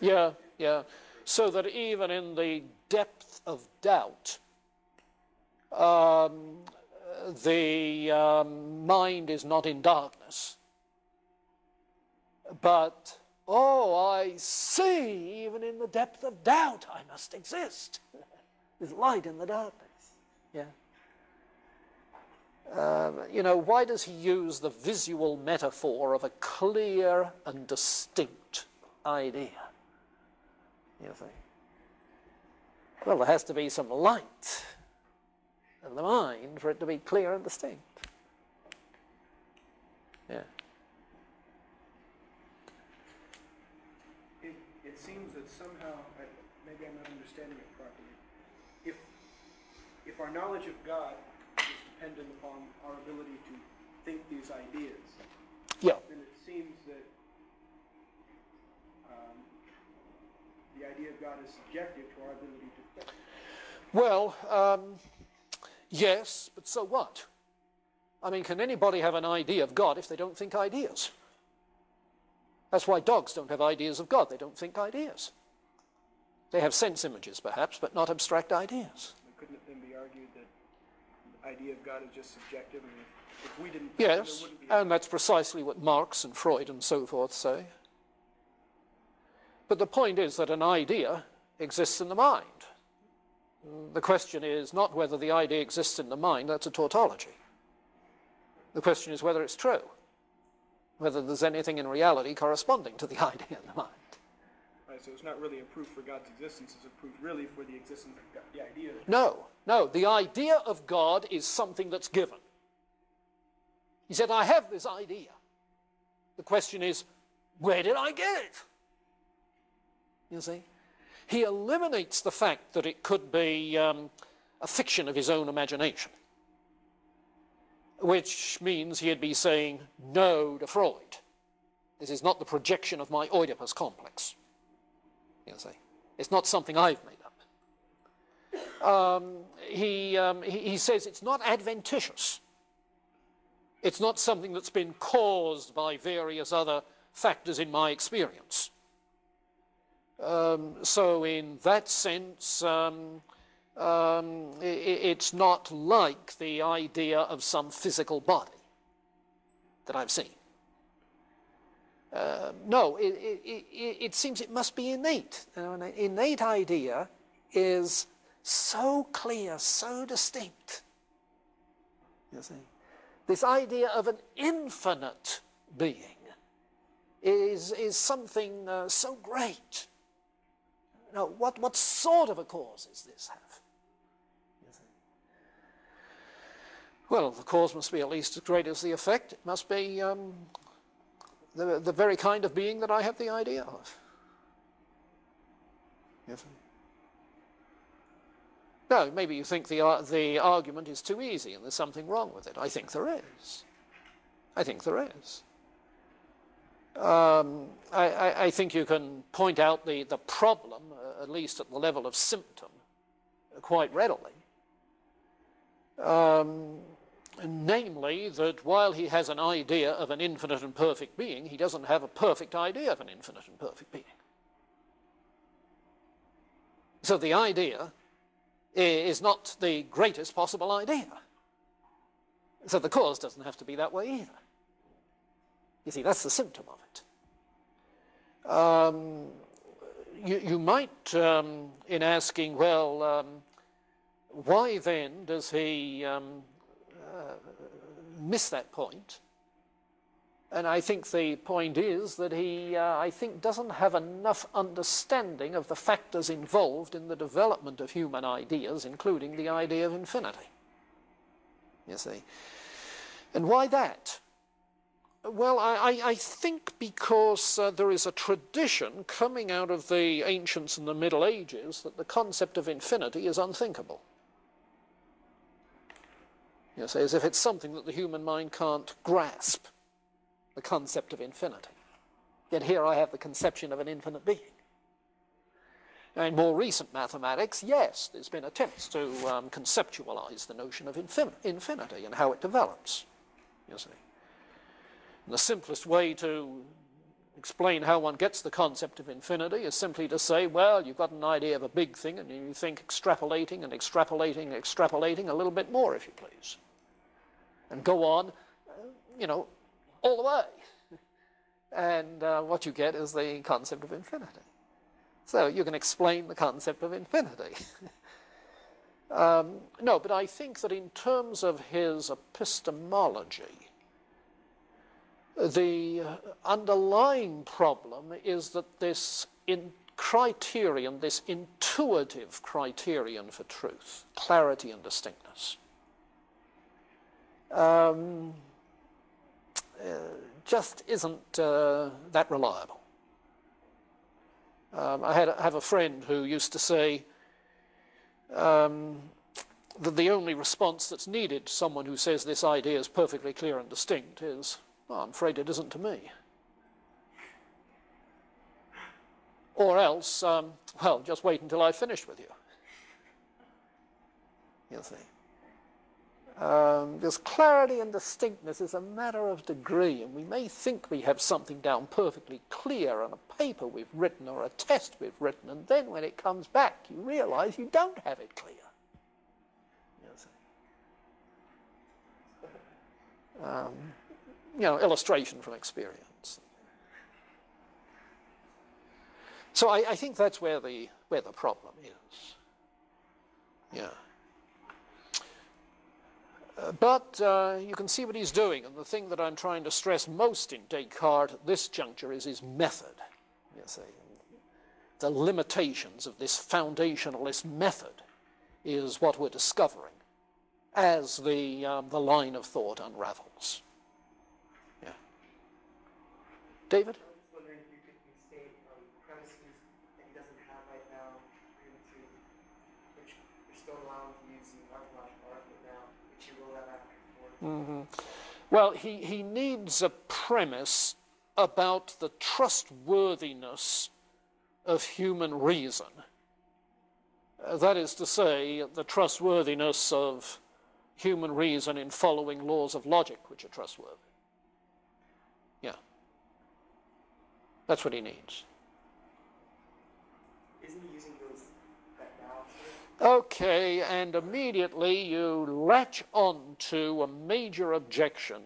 Yeah, yeah. So that even in the depth of doubt, the mind is not in darkness, but, oh, I see, even in the depth of doubt, I must exist. There's light in the darkness. Yeah. You know, why does he use the visual metaphor of a clear and distinct idea? You see? Well, there has to be some light in the mind for it to be clear and distinct. Yeah. It seems that somehow, maybe I'm not understanding it properly, if our knowledge of God is dependent upon our ability to think these ideas, Yeah. then it seems that the idea of God is subjective to our ability to think. Well, yes, but so what? I mean, can anybody have an idea of God if they don't think ideas? That's why dogs don't have ideas of God. They don't think ideas. They have sense images, perhaps, but not abstract ideas. But couldn't it then be argued that the idea of God is just subjective? And if we didn't, yes, there wouldn't be and that's precisely what Marx and Freud and so forth say. But the point is that an idea exists in the mind. The question is not whether the idea exists in the mind. That's a tautology. The question is whether it's true, whether there's anything in reality corresponding to the idea in the mind. Right, so it's not really a proof for God's existence, it's a proof really for the existence of God, the idea. No, no, the idea of God is something that's given. He said, I have this idea. The question is, where did I get it? You see? He eliminates the fact that it could be a fiction of his own imagination, which means he'd be saying no to Freud. This is not the projection of my Oedipus complex. You see? It's not something I've made up. He says it's not adventitious. It's not something that's been caused by various other factors in my experience. So in that sense, it's not like the idea of some physical body that I've seen. No, it seems it must be innate. An innate idea is so clear, so distinct. You see, this idea of an infinite being is something so great. Now, what sort of a cause does this have? You see? Well, the cause must be at least as great as the effect. It must be the very kind of being that I have the idea of. You see? No, maybe you think the argument is too easy and there's something wrong with it. I think there is. I think there is. I think you can point out the problem, at least at the level of symptom, quite readily. Namely, that while he has an idea of an infinite and perfect being, he doesn't have a perfect idea of an infinite and perfect being. So the idea is not the greatest possible idea. So the cause doesn't have to be that way either. You see, that's the symptom of it. You might, in asking, well, why then does he miss that point? And I think the point is that he, I think, doesn't have enough understanding of the factors involved in the development of human ideas, including the idea of infinity. You see. And why that? Well, I think because there is a tradition coming out of the ancients and the Middle Ages that the concept of infinity is unthinkable. You see, as if it's something that the human mind can't grasp, the concept of infinity. Yet here I have the conception of an infinite being. In more recent mathematics, yes, there's been attempts to conceptualize the notion of infinity and how it develops, you see. And the simplest way to explain how one gets the concept of infinity is simply to say, well, you've got an idea of a big thing, and you think extrapolating and extrapolating and extrapolating a little bit more, if you please. And go on, you know, all the way. And what you get is the concept of infinity. So you can explain the concept of infinity. No, but I think that in terms of his epistemology, the underlying problem is that this criterion, this intuitive criterion for truth, clarity and distinctness, just isn't that reliable. I have a friend who used to say that the only response that's needed to someone who says this idea is perfectly clear and distinct is, well, I'm afraid it isn't to me. Or else, well, just wait until I've finished with you. You see. Because clarity and distinctness is a matter of degree, and we may think we have something down perfectly clear on a paper we've written or a test we've written, and then when it comes back, you realize you don't have it clear. You see. You know, illustration from experience. So I think that's where the problem is. Yeah. But you can see what he's doing, and the thing that I'm trying to stress most in Descartes at this juncture is his method. You see, the limitations of this foundationalist method is what we're discovering as the line of thought unravels. Yeah. David? I was wondering if you could restate premises that he doesn't have right now, which you're still allowing to use the ontological argument now, which you will have after. Well, he needs a premise about the trustworthiness of human reason. That is to say, the trustworthiness of human reason in following laws of logic which are trustworthy. Yeah. That's what he needs. Isn't he using that now? Okay, and immediately you latch on to a major objection